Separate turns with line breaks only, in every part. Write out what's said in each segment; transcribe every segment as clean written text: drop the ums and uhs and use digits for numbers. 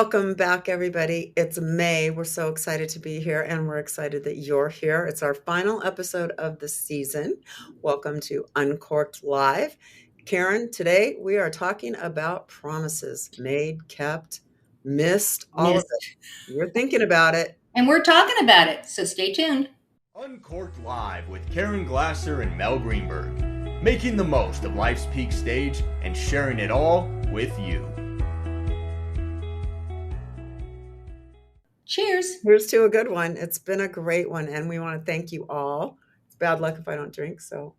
Welcome back, everybody. It's May. We're so excited to be here, and we're excited that you're here. It's our final episode of the season. Welcome to Uncorked Live. Karen, today we are talking about promises made, kept, missed, all of it.
Missed.
You're thinking about it.
And we're talking about it, so stay tuned.
Uncorked Live with Karen Glasser and Mel Greenberg, making the most of life's peak stage and sharing it all with you.
Cheers.
Here's to a good one. It's been a great one, and we want to thank you all. It's bad luck if I don't drink, so.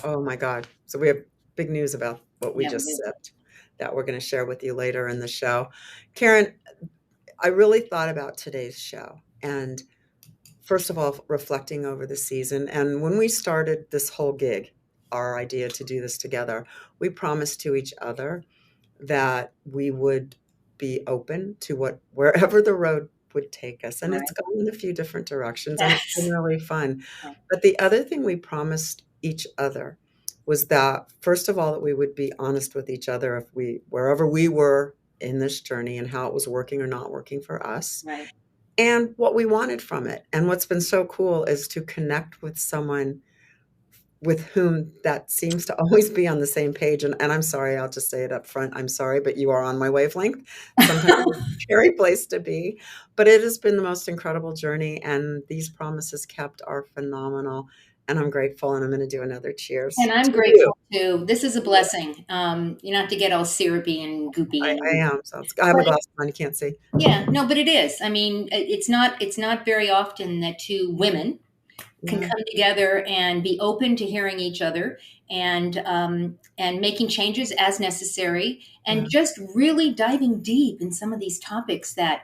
Oh my God. So we have big news about what we just sipped that we're going to share with you later in the show. Karen, I really thought about today's show, and first of all, reflecting over the season. And when we started this whole gig, our idea to do this together, we promised to each other that we would be open to wherever the road would take us. And
Right.
It's gone in a few different directions, and it's been
Yes.
really fun.
Right.
But the other thing we promised each other was that, first of all, that we would be honest with each other wherever we were in this journey and how it was working or not working for us,
Right.
and what we wanted from it. And what's been so cool is to connect with someone with whom that seems to always be on the same page. And I'm sorry, I'll just say it up front. I'm sorry, but you are on my wavelength. Sometimes it's a scary place to be, but it has been the most incredible journey. And these promises kept are phenomenal. And I'm grateful. And I'm going to do another cheers.
And I'm
to you.
grateful too. This is a blessing. You don't have to get all syrupy and goopy.
I am. So I have a glass on. You can't see.
Yeah, no, but it is. I mean, it's not very often that two women can come together and be open to hearing each other and making changes as necessary and just really diving deep in some of these topics that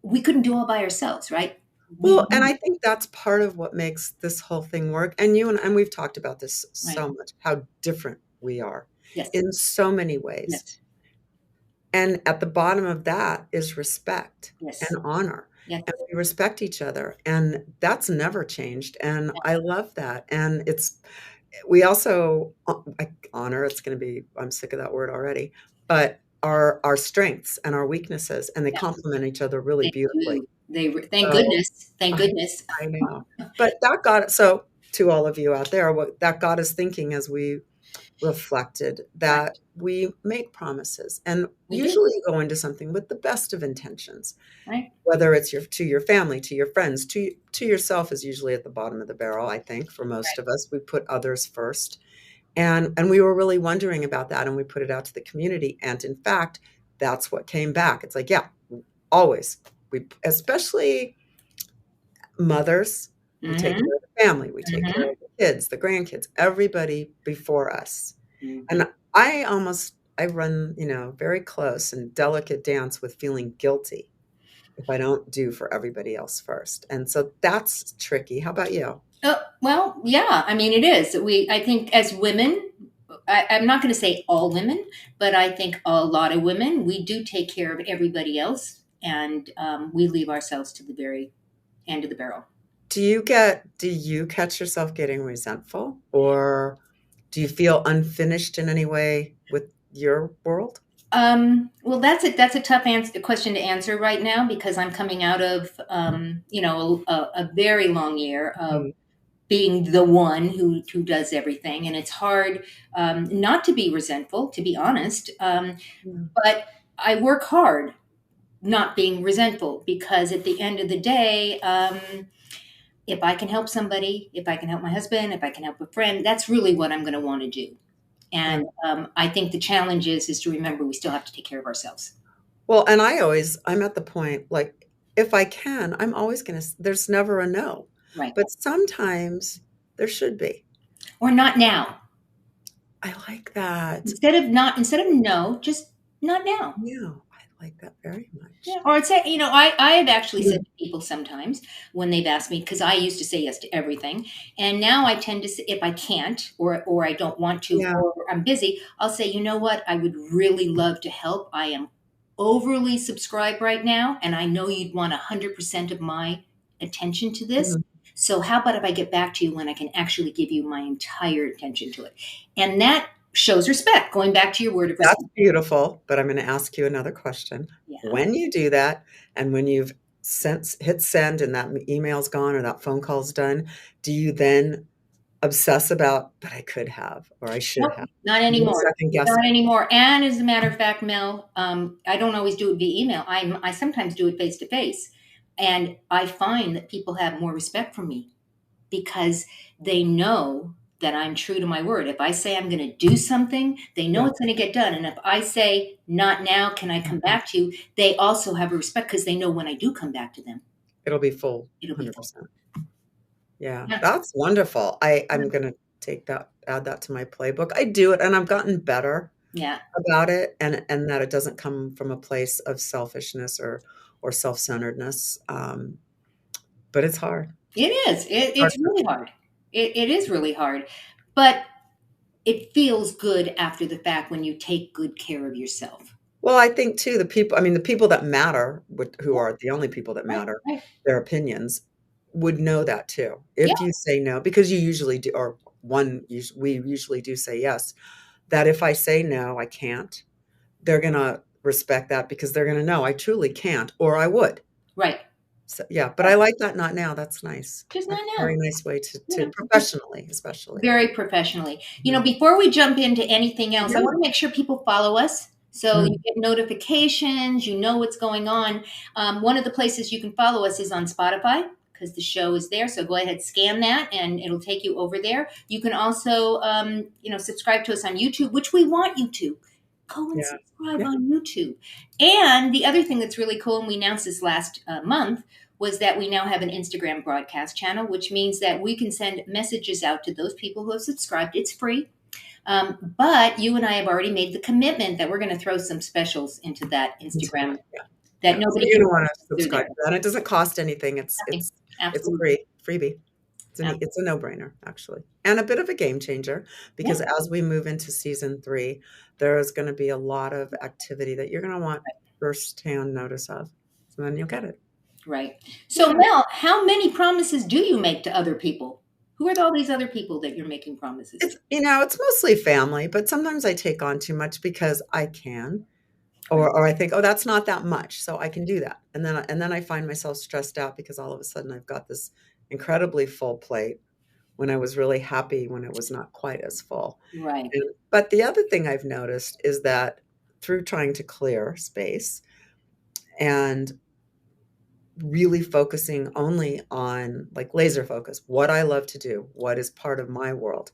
we couldn't do all by ourselves, right?
Well, and I think that's part of what makes this whole thing work. And you and we've talked about this so much, how different we are in so many ways.
Yes.
And at the bottom of that is respect
Yes.
and honor.
Yes.
And we respect each other. And that's never changed. And I love that. And we also honor, I'm sick of that word already, but our strengths and our weaknesses, and they complement each other really beautifully.
Thank goodness. Thank goodness.
I know. But that got it. So to all of you out there, that got us thinking as we reflected that we make promises, and usually you go into something with the best of intentions,
right?
Whether it's to your family, to your friends, to yourself is usually at the bottom of the barrel. I think for most of us, we put others first, and we were really wondering about that, and we put it out to the community, and in fact, that's what came back. It's like, yeah, always especially mothers, we take care of the family, we take care of the kids, the grandkids, everybody before us. And I run, very close and delicate dance with feeling guilty if I don't do for everybody else first. And so that's tricky. How about you?
Well, yeah, I mean, it is. I think as women, I'm not going to say all women, but I think a lot of women, we do take care of everybody else. And we leave ourselves to the very end of the barrel.
Do you catch yourself getting resentful, or do you feel unfinished in any way with your world?
Well, that's a tough question to answer right now, because I'm coming out of, a very long year of being the one who does everything. And it's hard not to be resentful, to be honest. But I work hard not being resentful, because at the end of the day, if I can help somebody, if I can help my husband, if I can help a friend, that's really what I'm going to want to do. And I think the challenge is to remember we still have to take care of ourselves.
Well, and I'm at the point, like, if I can, I'm always there's never a no.
Right.
But sometimes there should be.
Or not now.
I like that.
Instead of no, just not now.
Yeah. Like that very much.
Yeah. Or I'd say, I have actually said to people sometimes when they've asked me, because I used to say yes to everything. And now I tend to say, if I can't, or I don't want to, or I'm busy, I'll say, you know what? I would really love to help. I am overly subscribed right now, and I know you'd want 100% of my attention to this. So how about if I get back to you when I can actually give you my entire attention to it? And that shows respect, going back to your word of respect.
That's beautiful, but I'm going to ask you another question.
Yeah.
When you do that, and when you've hit send and that email's gone or that phone call's done, do you then obsess about, but I could have, or I should
Nope,
have?
not anymore.
Second guess
Not
it.
anymore. And as a matter of fact, Mel, I don't always do it via email. I sometimes do it face to face, and I find that people have more respect for me because they know that I'm true to my word. If I say I'm going to do something, they know
Yeah.
it's going to get done. And if I say not now, can I come back to you? They also have a respect because they know when I do come back to them,
It'll be full,
it'll be full.
100%. Yeah,
Yeah.
that's wonderful. I'm gonna add that to my playbook. I do it, and I've gotten better
Yeah.
about it, and that it doesn't come from a place of selfishness or self-centeredness. But it's hard.
It is.
Hard.
It's really hard. It is really hard. But it feels good after the fact when you take good care of yourself.
Well, I think too, the people that matter, who are the only people that
Right,
matter,
right.
their opinions, would know that too.
Yeah.
If you say no, because you usually do, or we usually do say yes, that if I say no, I can't, they're gonna respect that because they're gonna know I truly can't, or I would.
Right.
So, yeah, but I like that not now. That's nice.
Just
That's
not
a very
now.
nice way to
Yeah.
professionally, especially.
Very professionally. Before we jump into anything else, I
Yeah.
want to make sure people follow us. So you
Mm.
get notifications, you know what's going on. One of the places you can follow us is on Spotify because the show is there. So go ahead, scan that, and it'll take you over there. You can also, subscribe to us on YouTube, which we want you to. Go and
Yeah.
subscribe
Yeah.
on YouTube. And the other thing that's really cool, and we announced this last month, was that we now have an Instagram broadcast channel, which means that we can send messages out to those people who have subscribed. It's free. But you and I have already made the commitment that we're going to throw some specials into that Instagram
Yeah.
that nobody
So you're
can
gonna want to
do
subscribe
there.
to that. It doesn't cost anything. It's
Nothing.
it's
Absolutely.
a freebie. It's a no-brainer, actually, and a bit of a game changer because as we move into season 3, there is going to be a lot of activity that you're going to want firsthand notice of. So then you'll get it.
Right. So, Mel, how many promises do you make to other people? Who are all these other people that you're making promises to?
It's mostly family, but sometimes I take on too much because I can, or I think, oh, that's not that much, so I can do that, and then I find myself stressed out because all of a sudden I've got this incredibly full plate when I was really happy when it was not quite as full.
Right.
But the other thing I've noticed is that through trying to clear space and really focusing only on, like, laser focus, what I love to do, what is part of my world,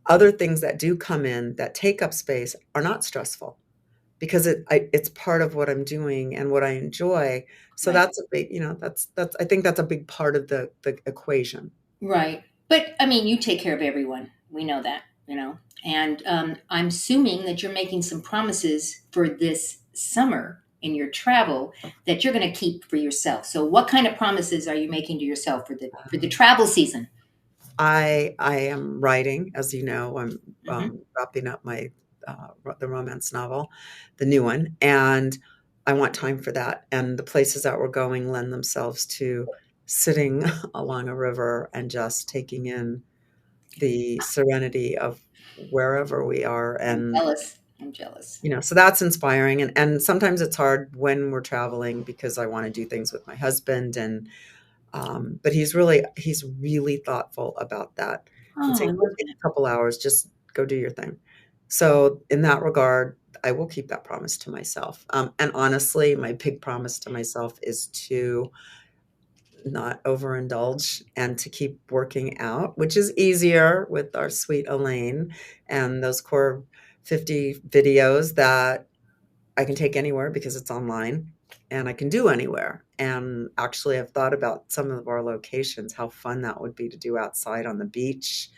other things that do come in that take up space are not stressful because it's part of what I'm doing and what I enjoy. So
Right.
that's a big, that's I think that's a big part of the equation.
Right. But I mean, you take care of everyone. We know that, And I'm assuming that you're making some promises for this summer in your travel that you're going to keep for yourself. So, what kind of promises are you making to yourself for the travel season?
I am writing, as you know, I'm
Mm-hmm.
wrapping up my the romance novel, the new one, and I want time for that. And the places that we're going lend themselves to sitting along a river and just taking in the serenity of wherever we are.
I'm
And
jealous. I'm jealous.
so that's inspiring. And sometimes it's hard when we're traveling because I want to do things with my husband, and but he's really thoughtful about that. He'll
Oh, I
take
love that.
a couple hours, just go do your thing. So in that regard, I will keep that promise to myself. And honestly, my big promise to myself is to not overindulge and to keep working out, which is easier with our sweet Elaine and those core 50 videos that I can take anywhere because it's online and I can do anywhere. And actually, I've thought about some of our locations, how fun that would be to do outside on the beach.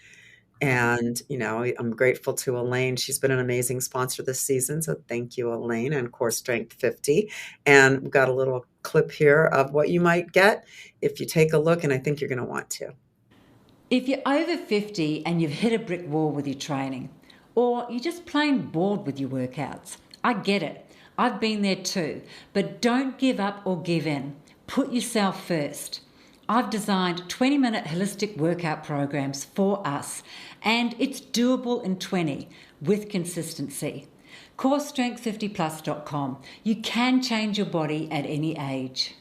And, I'm grateful to Elaine. She's been an amazing sponsor this season. So thank you, Elaine, and Core Strength 50. And we've got a little clip here of what you might get if you take a look, and I think you're going to want to.
If you're over 50 and you've hit a brick wall with your training, or you're just plain bored with your workouts, I get it. I've been there too. But don't give up or give in. Put yourself first. I've designed 20-minute holistic workout programs for us, and it's doable in 20 with consistency. CoreStrength50plus.com. You can change your body at any age.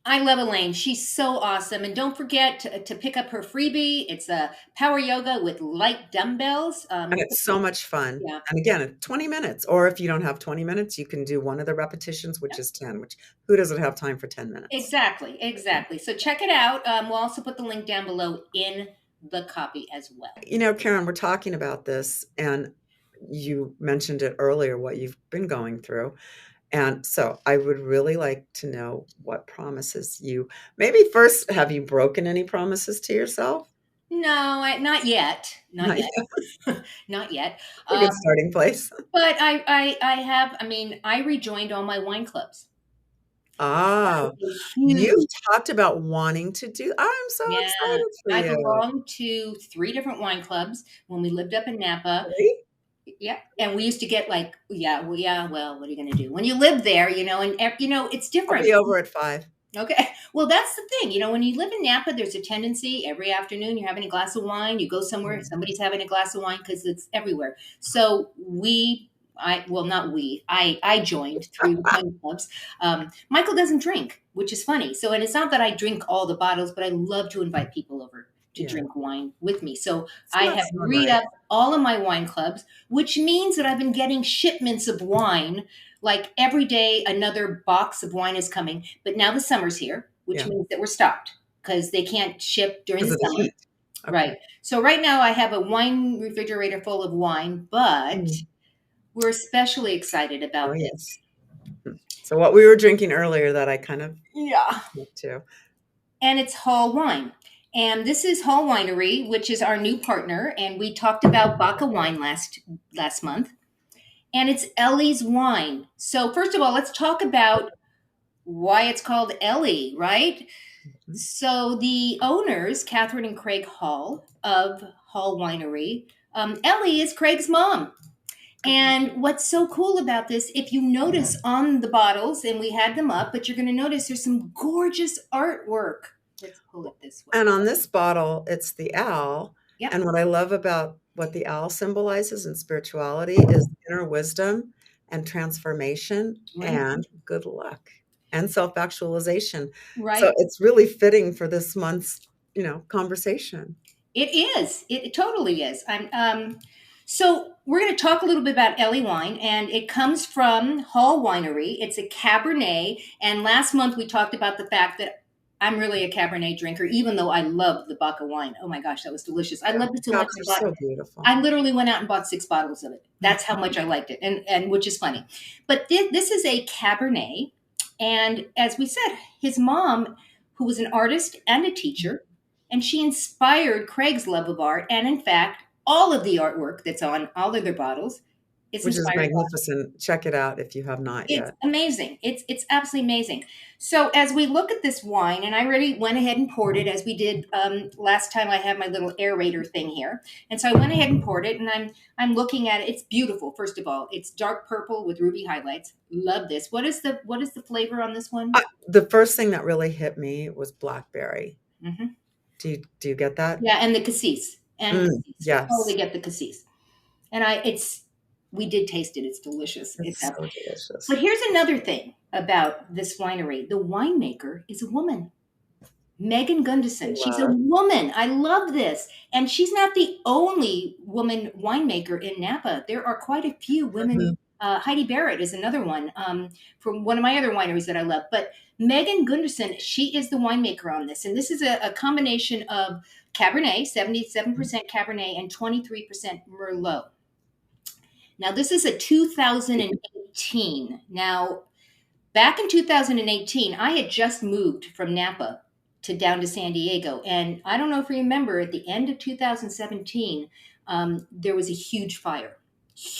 I love Elaine. She's so awesome. And don't forget to pick up her freebie. It's a power yoga with light dumbbells.
And it's so much fun.
Yeah.
And again, 20 minutes. Or if you don't have 20 minutes, you can do one of the repetitions, which is 10, which who doesn't have time for 10 minutes?
Exactly. So check it out. We'll also put the link down below in the copy as well.
Karen, we're talking about this, and you mentioned it earlier, what you've been going through. And so I would really like to know what promises maybe first, have you broken any promises to yourself?
No, not yet. Not yet.
A good starting place.
But I have, I rejoined all my wine clubs.
Ah, you've talked about wanting to do. I'm so excited for you.
I belong to 3 different wine clubs when we lived up in Napa.
Really?
Yeah. And we used to get well, what are you going to do? When you live there, and it's different.
I'll be over at 5.
Okay. Well, that's the thing. When you live in Napa, there's a tendency every afternoon you're having a glass of wine. You go somewhere, somebody's having a glass of wine because it's everywhere. So I joined 3 wine clubs. Michael doesn't drink, which is funny. So, and it's not that I drink all the bottles, but I love to invite people over to drink wine with me. So I have re-upped all of my wine clubs, which means that I've been getting shipments of wine. Like every day, another box of wine is coming. But now the summer's here, which means that we're stopped because they can't ship during the summer.
Okay.
Right. So right now I have a wine refrigerator full of wine, but we're especially excited about this.
So what we were drinking earlier that I kind of too.
And it's Hall Wine. And this is Hall Winery, which is our new partner. And we talked about Baca wine last month. And it's Ellie's wine. So first of all, let's talk about why it's called Ellie, right? Mm-hmm. So the owners, Catherine and Craig Hall of Hall Winery, Ellie is Craig's mom. And what's so cool about this, if you notice on the bottles, and we had them up, but you're going to notice there's some gorgeous artwork. Let's pull it this way.
And on this bottle, it's the owl. Yep. And what I love about what the owl symbolizes in spirituality is inner wisdom and transformation and good luck and self-actualization. Right. So it's really fitting for this month's, conversation.
It is. It totally is. So we're going to talk a little bit about Ellie wine, and it comes from Hall Winery. It's a Cabernet. And last month we talked about the fact that I'm really a Cabernet drinker, even though I love the Baca wine. Oh my gosh, that was delicious. I loved it so much.
So beautiful.
I literally went out and bought 6 bottles of it. That's how much I liked it, and which is funny. But this is a Cabernet. And as we said, his mom, who was an artist and a teacher, and she inspired Craig's love of art. And in fact, all of the artwork that's on all of their bottles is
which is magnificent. Check it out if you have not yet.
It's amazing. It's absolutely amazing. So as we look at this wine, and I already went ahead and poured it as we did last time. I had my little aerator thing here, and so I went ahead and poured it, and I'm looking at it. It's beautiful. First of all, it's dark purple with ruby highlights. Love this. What is the flavor on this one?
The first thing that really hit me was blackberry. Mm-hmm. Do you get that?
Yeah, and the cassis. And
yes,
totally get the cassis. And we did taste it. It's delicious.
It's so delicious.
But here's another thing about this winery. The winemaker is a woman. Megan Gunderson. She's a woman. I love this. And she's not the only woman winemaker in Napa. There are quite a few women. Mm-hmm. Heidi Barrett is another one from one of my other wineries that I love. But Megan Gunderson, she is the winemaker on this. And this is a combination of Cabernet, 77% Cabernet, and 23% Merlot. Now, this is a 2018. Now, back in 2018, I had just moved from Napa down to San Diego. And I don't know if you remember, at the end of 2017, there was a huge fire.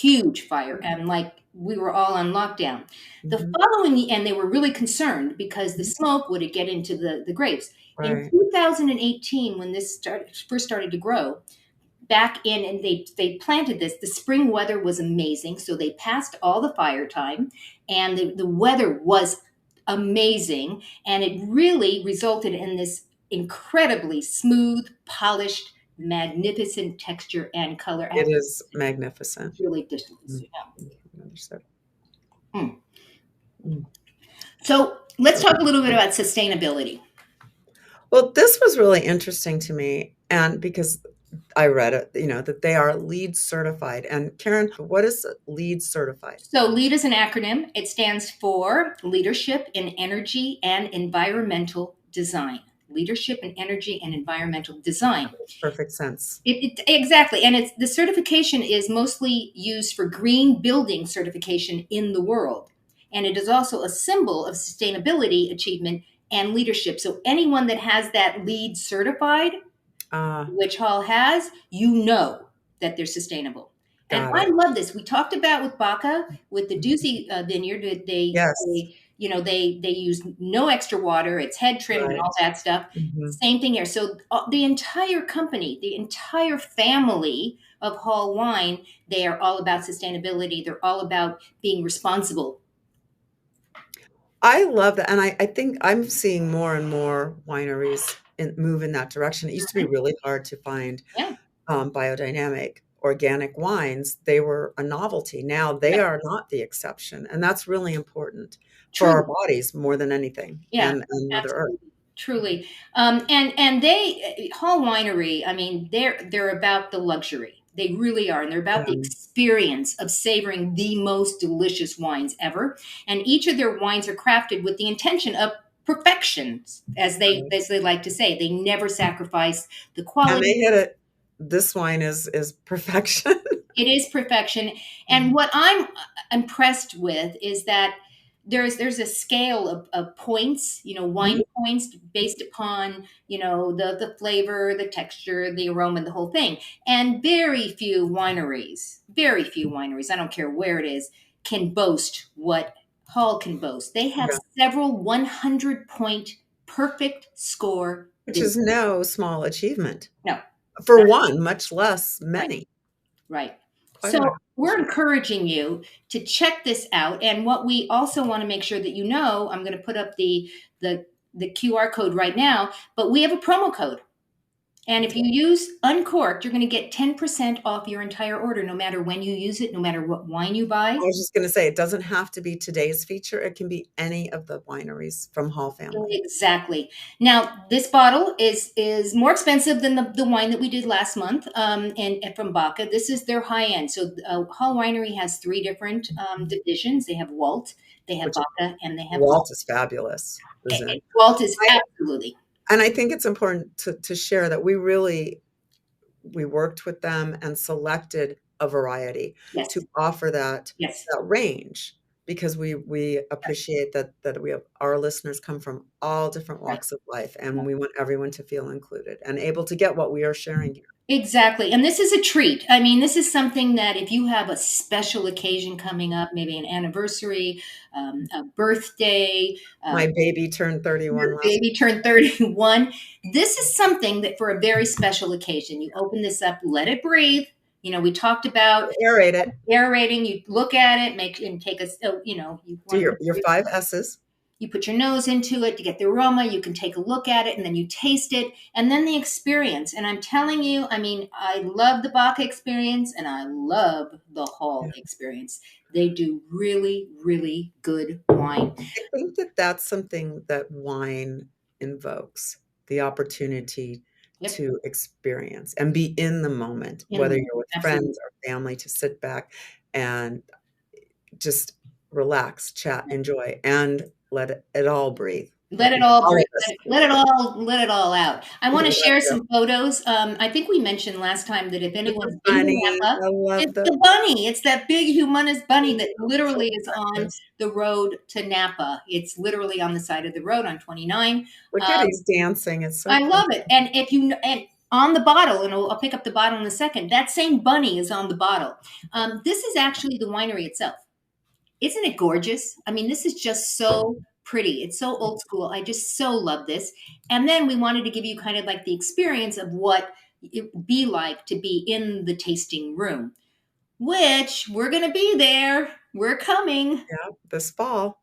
And we were all on lockdown. The following, and they were really concerned because the smoke would get into the grapes. Right. In 2018, when this first started to grow, back in, and they planted this, the spring weather was amazing. So they passed all the fire time, and the weather was amazing. And it really resulted in this incredibly smooth, polished, magnificent texture and color.
It is magnificent.
It's really delicious.
Mm.
Yeah. So let's talk a little bit about sustainability.
Well, this was really interesting to me, and because I read it, that they are LEED certified. And Karen, what is LEED certified?
So LEED is an acronym. It stands for Leadership in Energy and Environmental Design. Leadership in Energy and Environmental Design.
Makes perfect sense.
Exactly. And the certification is mostly used for green building certification in the world. And it is also a symbol of sustainability achievement and leadership. So anyone that has that LEED certified, which Hall has, that they're sustainable. And I love this. We talked about with Baca, with the Doozy vineyard, they use no extra water. It's head trimmed and all that stuff. Same thing here. So the entire company, the entire family of Hall Wine, they are all about sustainability. They're all about being responsible.
I love that. And I think I'm seeing more and more wineries move in that direction. It used to be really hard to find biodynamic organic wines. They were a novelty. Now they are not the exception. And that's really important for our bodies more than anything.
Yeah,
and Mother Earth.
Truly. And they, Hall Winery, I mean, they're about the luxury. They really are. And they're about the experience of savoring the most delicious wines ever. And each of their wines are crafted with the intention of perfection, as they like to say. They never sacrifice the quality.
And they hit it. This wine is perfection.
It is perfection. And what I'm impressed with is that there's a scale of points, wine points based upon, the flavor, the texture, the aroma, the whole thing. And very few wineries, I don't care where it is, can boast what Hall can boast. They have several 100-point perfect score.
Which is no small achievement.
No.
For one, much less many.
Right. So we're encouraging you to check this out. And what we also want to make sure that I'm going to put up the QR code right now, but we have a promo code. And if you use Uncorked, you're going to get 10% off your entire order, no matter when you use it, no matter what wine you buy.
I was just going to say, it doesn't have to be today's feature. It can be any of the wineries from Hall family.
Exactly. Now, this bottle is more expensive than the wine that we did last month and from Baca. This is their high end. So Hall Winery has 3 different divisions. They have Walt, they have Baca, and they have
Walt is fabulous.
Walt is absolutely.
And I think it's important to share that we worked with them and selected a variety to offer that range, because we appreciate that we have our listeners come from all different walks of life, and we want everyone to feel included and able to get what we are sharing here.
Exactly. And this is a treat. I mean, this is something that if you have a special occasion coming up, maybe an anniversary, a birthday.
My baby turned 31.
Baby turned 31. This is something that for a very special occasion, you open this up, let it breathe. We talked about aerating. You look at it, take a, you
do your 5 S's.
You put your nose into it to get the aroma. You can take a look at it, and then you taste it, and then the experience. And I'm telling you, I mean, I love the Baca experience, and I love the Hall experience. They do really, really good wine.
I think that's something that wine invokes, the opportunity to experience and be in the moment, whether you're with friends or family, to sit back and just relax, chat, enjoy, and let it all breathe.
Let it all breathe. Let it all out. I want to share some photos. I think we mentioned last time that if anyone's been to Napa, it's the bunny. It's that big, humongous bunny that literally is on the road to Napa. It's literally on the side of the road on 29.
Look at he's dancing. It's so
I love it. And and on the bottle, and I'll pick up the bottle in a second, that same bunny is on the bottle. This is actually the winery itself. Isn't it gorgeous? I mean, this is just so pretty. It's so old school. I just so love this. And then we wanted to give you kind of like the experience of what it would be like to be in the tasting room, which we're going to be there. We're coming.
Yeah, this fall.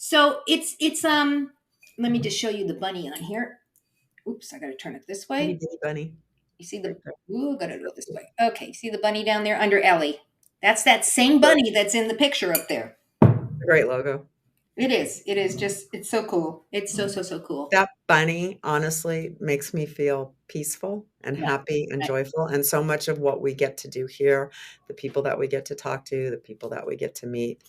So it's let me just show you the bunny on here. Oops, I got to turn it this
Itty
way.
bitty bunny.
You see the, ooh, got to do it this way. Okay, you see the bunny down there under Ellie? That's that same bunny that's in the picture up there.
Great logo.
It is. It is just, it's so cool. It's so, so, so cool.
That bunny honestly makes me feel peaceful and
Yeah,
happy and
right.
joyful. And so much of what we get to do here, the people that we get to talk to, the people that we get to meet,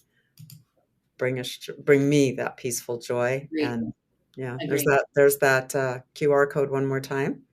bring me that peaceful joy.
Agreed.
And yeah,
Agreed.
there's that QR code one more time.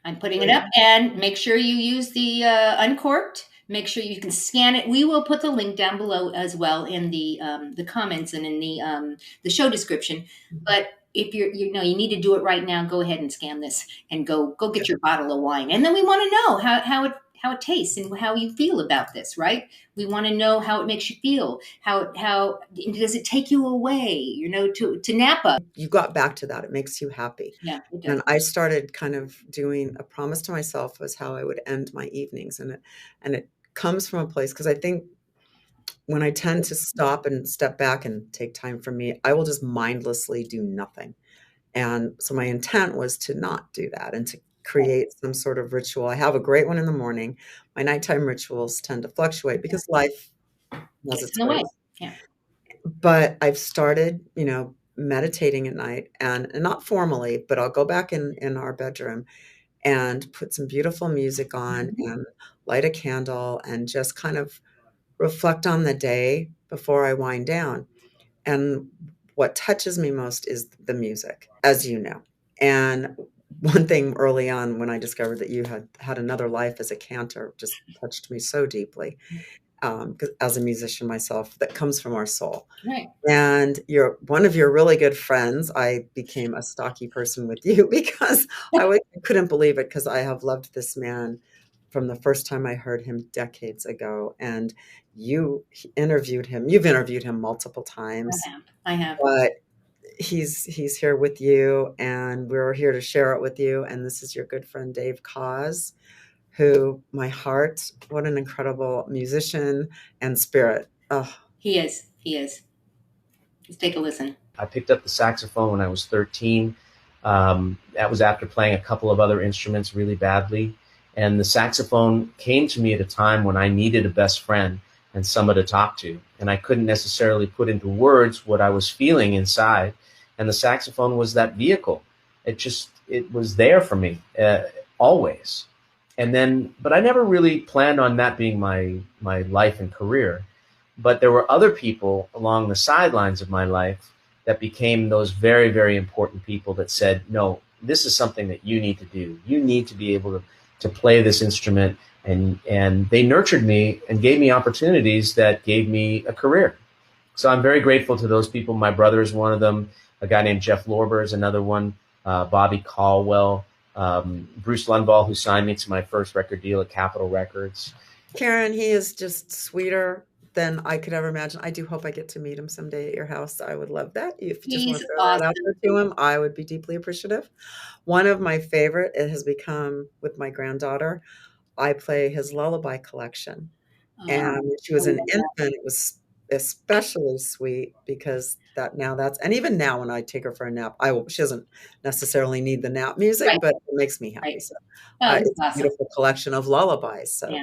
I'm putting it up, and make sure you use the uncorked. Make sure you can scan it. We will put the link down below as well in the comments and in the show description. But if you need to do it right now, go ahead and scan this and go get your bottle of wine. And then we want to know how it tastes and how you feel about this, right? We want to know how it makes you feel. How does it take you away, to Napa?
You got back to that. It makes you happy.
Yeah, it does.
And I started kind of doing a promise to myself was how I would end my evenings. And it comes from a place, because I think when I tend to stop and step back and take time for me, I will just mindlessly do nothing. And so my intent was to not do that and to create some sort of ritual. I have a great one in the morning. My nighttime rituals tend to fluctuate because life has its
in the way.
ways.
Yeah.
But I've started, meditating at night, and not formally, but I'll go back in our bedroom and put some beautiful music on and light a candle and just kind of reflect on the day before I wind down. And what touches me most is the music, as you know. And one thing early on when I discovered that you had another life as a cantor just touched me so deeply. Because as a musician myself, that comes from our soul.
Right.
And you're one of your really good friends. I became a stocky person with you because I couldn't believe it, because I have loved this man from the first time I heard him decades ago. And you've interviewed him multiple times.
I have.
But he's here with you, and we're here to share it with you. And this is your good friend, Dave Cause, who, my heart, what an incredible musician and spirit. Oh.
He is. Let's take a listen.
I picked up the saxophone when I was 13. That was after playing a couple of other instruments really badly. And the saxophone came to me at a time when I needed a best friend and someone to talk to. And I couldn't necessarily put into words what I was feeling inside. And the saxophone was that vehicle. It was there for me, always. And then, but I never really planned on that being my life and career. But there were other people along the sidelines of my life that became those very, very important people that said, no, this is something that you need to do. You need to be able to play this instrument. And they nurtured me and gave me opportunities that gave me a career. So I'm very grateful to those people. My brother is one of them. A guy named Jeff Lorber is another one. Bobby Caldwell. Bruce Lundvall, who signed me to my first record deal at Capitol Records.
Karen, he is just sweeter than I could ever imagine. I do hope I get to meet him someday at your house. I would love that. If you just want to throw that out there to him, I would be deeply appreciative. One of my favorite, it has become with my granddaughter, I play his lullaby collection. And when she was an infant, it was especially sweet because and even now when I take her for a nap, she doesn't necessarily need the nap music, right, but it makes me happy. Right. So it's awesome. A beautiful collection of lullabies. So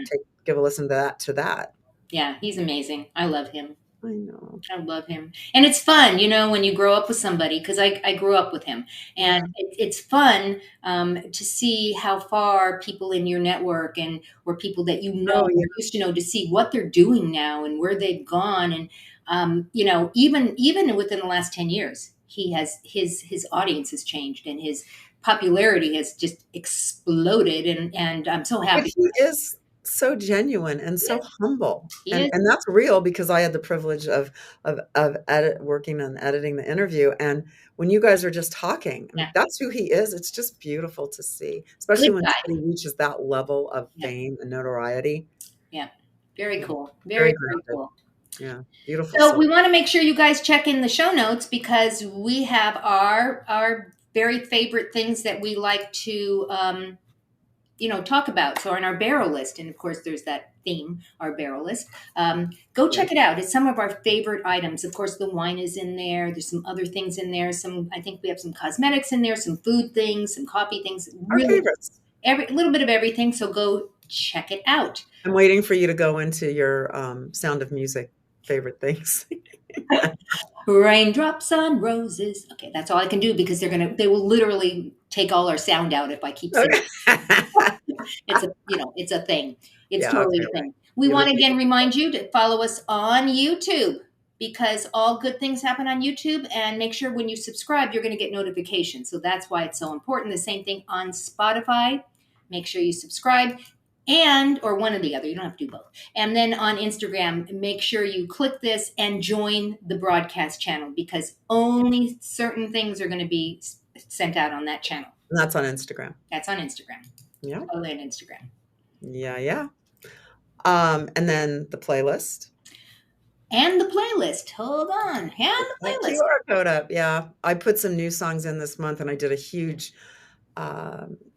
give a listen to that.
Yeah, he's amazing. I love him.
I know.
I love him. And it's fun, when you grow up with somebody, because I grew up with him. And it's fun to see how far people in your network or people that used to know, to see what they're doing now and where they've gone. And, even within the last 10 years, his audience has changed and his popularity has just exploded. And I'm so happy.
But he is so genuine and so humble, and that's real, because I had the privilege of working on editing the interview, and when you guys are just talking, that's who he is. It's just beautiful to see, especially when somebody reaches that level of fame and notoriety.
Yeah, very cool. Very cool.
Yeah, beautiful.
So we want to make sure you guys check in the show notes, because we have our very favorite things that we like to talk about. So on our barrel list, and of course there's that theme, our barrel list, go check it out. It's some of our favorite items. Of course, the wine is in there. There's some other things in there. I think we have some cosmetics in there, some food things, some coffee things.
Our favorites.
A little bit of everything. So go check it out.
I'm waiting for you to go into your Sound of Music favorite things.
Raindrops on roses. Okay, that's all I can do because they will literally take all our sound out if I keep singing. It's a thing. It's totally a thing. We want to again remind you to follow us on YouTube because all good things happen on YouTube, and make sure when you subscribe, you're going to get notifications. So that's why it's so important. The same thing on Spotify. Make sure you subscribe. Or one or the other. You don't have to do both. And then on Instagram, make sure you click this and join the broadcast channel because only certain things are going to be sent out on that channel.
And that's on Instagram.
That's on Instagram.
Yeah.
Totally on Instagram.
Yeah. And then the playlist.
And the playlist. Hold on. And the playlist.
QR code up. Yeah. I put some new songs in this month, and I did a huge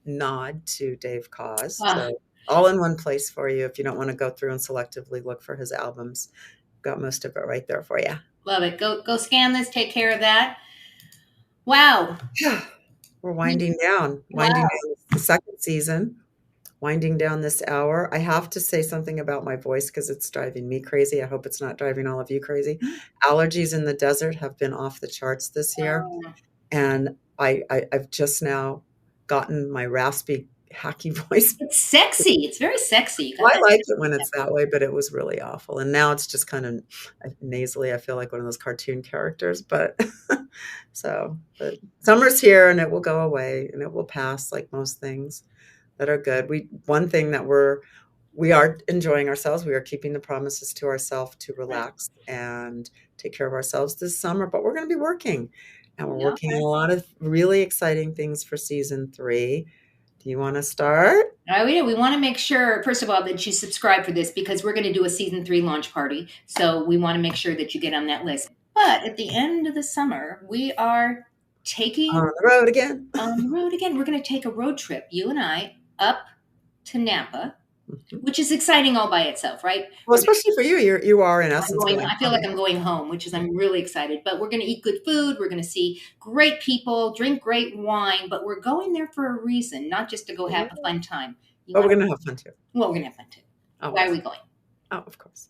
nod to Dave Koz. So all in one place for you if you don't want to go through and selectively look for his albums. Got most of it right there for you.
Love it. Go scan this. Take care of that. Wow.
We're winding down. Winding down the second season. Winding down this hour. I have to say something about my voice because it's driving me crazy. I hope it's not driving all of you crazy. Allergies in the desert have been off the charts this year. And I've just now gotten my raspy, hacky voice.
It's sexy. It's very sexy.
I like it when it's that way, but it was really awful. And now it's just kind of nasally. I feel like one of those cartoon characters, but but summer's here and it will go away and it will pass like most things that are good. One thing that we are enjoying ourselves. We are keeping the promises to ourselves to relax and take care of ourselves this summer, but we're going to be working and we're working on a lot of really exciting things for season 3. Do you want to start?
We want to make sure, first of all, that you subscribe for this because we're going to do a season 3 launch party. So we want to make sure that you get on that list. But at the end of the summer, we are taking
on the road again.
We're going to take a road trip, you and I, up to Napa, which is exciting all by itself, right?
Well, especially for you. You are in essence.
I feel like I'm going home, I'm really excited. But we're going to eat good food. We're going to see great people, drink great wine. But we're going there for a reason, not just to go have a fun time.
But we're going to have fun too.
Well, we're going to have fun too. Why are we going?
Oh, of course.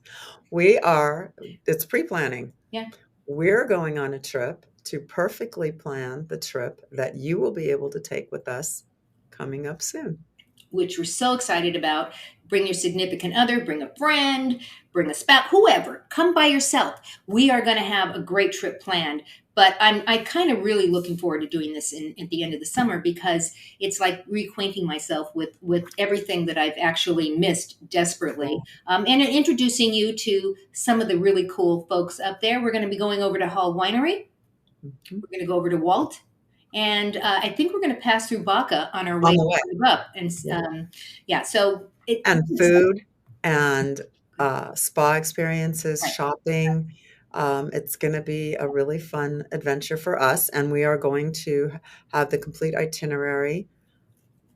We are. It's pre-planning.
Yeah.
We're going on a trip to perfectly plan the trip that you will be able to take with us coming up soon.
Which we're so excited about. Bring your significant other, bring a friend, bring a spouse, whoever. Come by yourself. We are going to have a great trip planned. But I kind of really looking forward to doing this at the end of the summer because it's like reacquainting myself with everything that I've actually missed desperately. And introducing you to some of the really cool folks up there. We're going to be going over to Hall Winery. We're going to go over to Walt. And I think we're going to pass through Baca on our way up. And so
and food and spa experiences, shopping. It's going to be a really fun adventure for us. And we are going to have the complete itinerary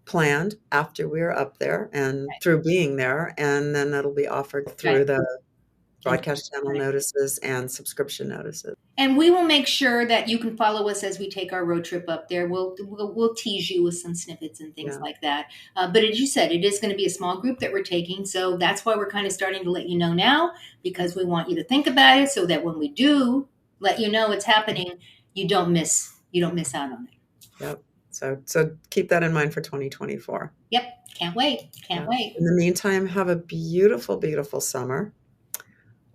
planned after we're up there and through being there. And then it'll be offered through the broadcast channel notices and subscription notices.
And we will make sure that you can follow us as we take our road trip up there. We'll tease you with some snippets and things like that. But as you said, it is going to be a small group that we're taking. So that's why we're kind of starting to let you know now, because we want you to think about it so that when we do let you know it's happening, you don't miss out on it.
Yep. So keep that in mind for 2024.
Yep. Can't wait. Can't wait.
In the meantime, have a beautiful, beautiful summer.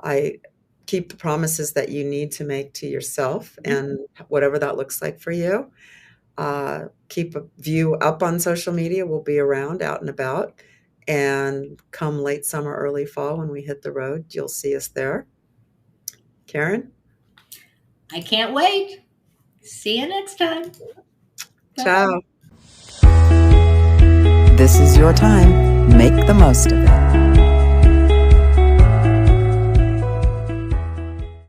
I keep the promises that you need to make to yourself and whatever that looks like for you. Keep a view up on social media. We'll be around, out and about. And come late summer, early fall, when we hit the road, you'll see us there. Karen?
I can't wait. See you next time.
Ciao.
This is your time. Make the most of it.